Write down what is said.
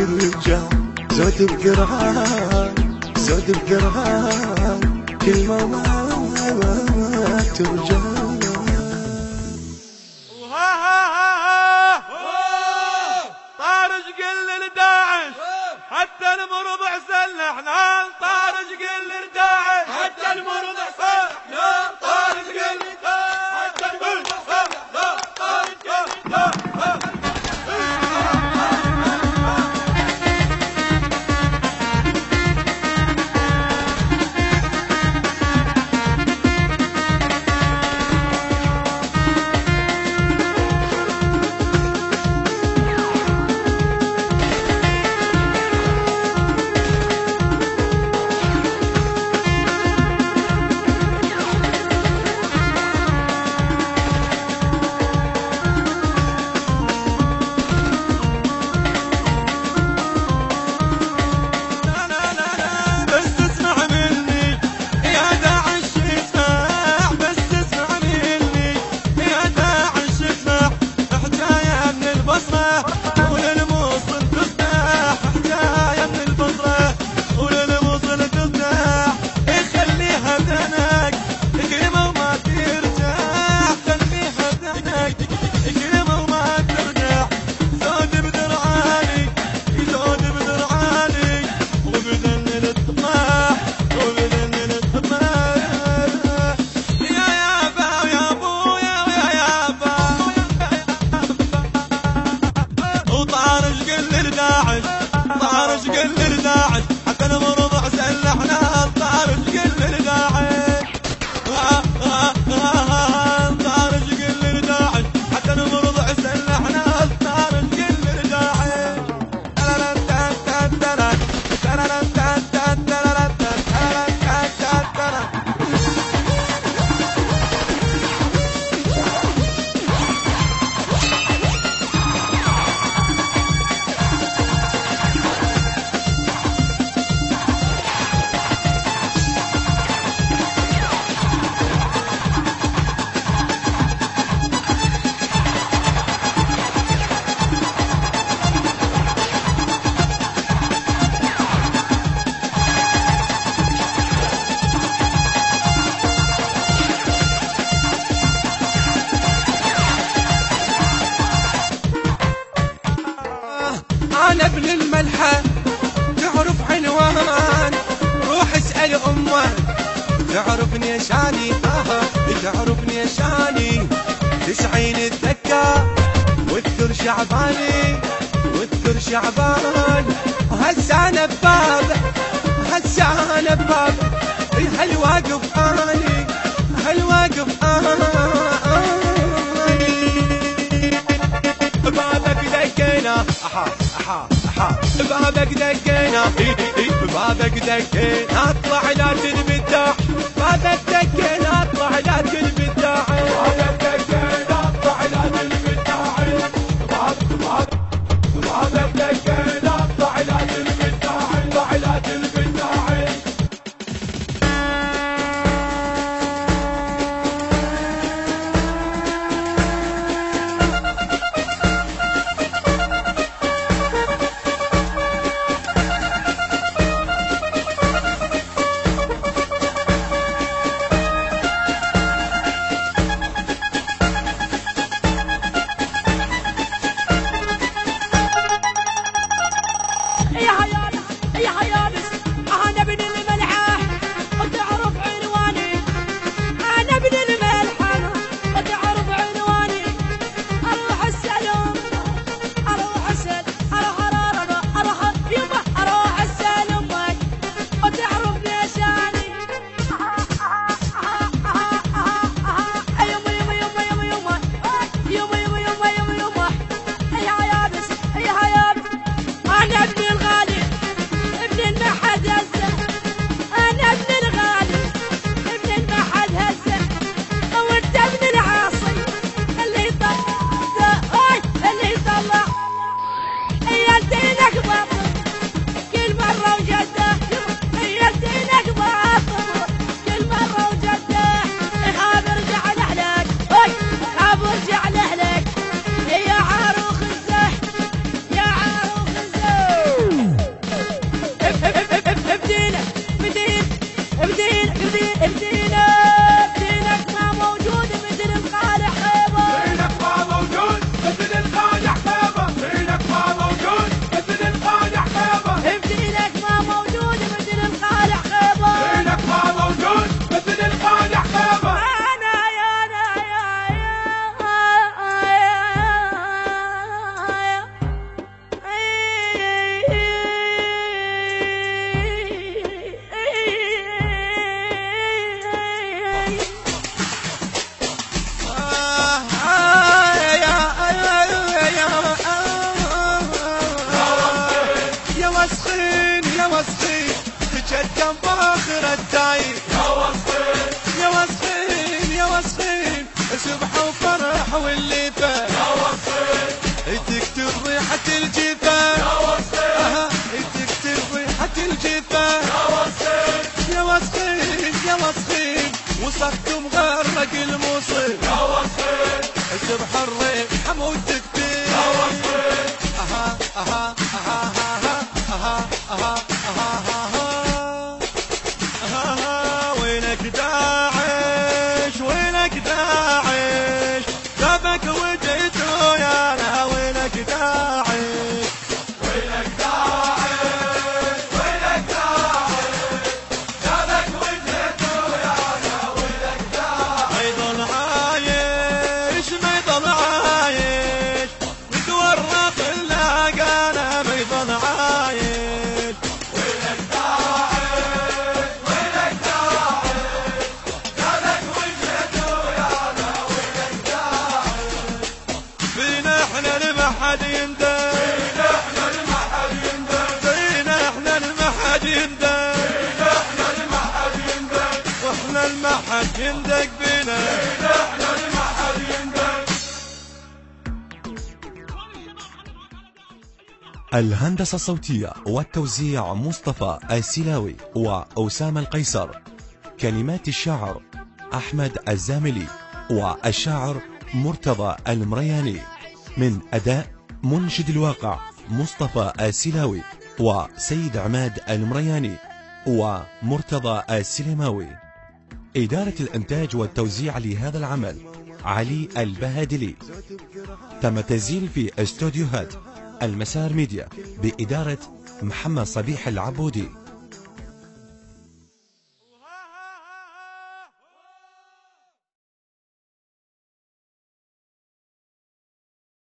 ترجع، زود بقرعان زود بقرعان، كلمة ما ترجع. طارج قل لداعش حتى المرضع سلحنا، طارج قل لداعش حتى المرضع سلحنا، طارج قل لداعش حتى المرضع سلحنا، طارج قل لداعش. طارج قل لداعش حتى المرضع سلحنا، طارج قل لداعش، طارج قل لداعش حتى المرضع سلحنا، طارج قل لداعش. أنا ابن الملحة تعرف عنوان، روح اسأل أمك تعرفني يشاني، تعرفني يشاني، 90 الدكة واذكر شعباني، واذكر شعبان. هسه أنا بباب، هسه أنا بباب، هل واقف أني، هل واقف أني، بابك دقينا، بابك دقينا، بابك دقينا، اطلع لا تنبدع، بابك دقينا، اطلع لا تنبدع، بابك دقينا، اطلع لا تنبدع، بابك دقينا، اطلع لا تنبدع، اطلع لا تنبدع. ابن وسخين يا وسخين تقدم فاخر التايب يا وسخين يا وسخين يا وسخين سبحة وفرح واللي فات يا وسخين تكتب ريحة الجفاف يا وسخين تكتب ريحة الجفاف يا وسخين يا وسخين يا وسخين وصفتم غرق الموصل يا وسخين سبح الريحة موتكتين يا وسخين اها اها اها اها اها اها اها وينك داعش وينك داعش جابك وجيته يا لا وينك داعش وينك داعش وينك داعش جابك وجيته يا لا وينك داعش ما يضل عايش ما يضل عايش متورط اللاقانا ما يضل عايش وينك داعش وينك داعش جابك وجيته يا لا وينك داعش فينا احنا المحد يندم فينا احنا المحد يندم فينا احنا المحد يندم فينا احنا المحد يندم واحنا المحد يندق بينا فينا احنا المحد يندم. الهندسة الصوتية والتوزيع مصطفى السلاوي وأسامة القيصر. كلمات الشاعر أحمد الزاملي والشاعر مرتضى المرياني. من أداء منشد الواقع مصطفى السلاوي وسيد عماد المرياني ومرتضى السليماوي. إدارة الإنتاج والتوزيع لهذا العمل علي البهادلي. تم تسجيل في استوديوهات المسار ميديا بإدارة محمد صبيح العبودي.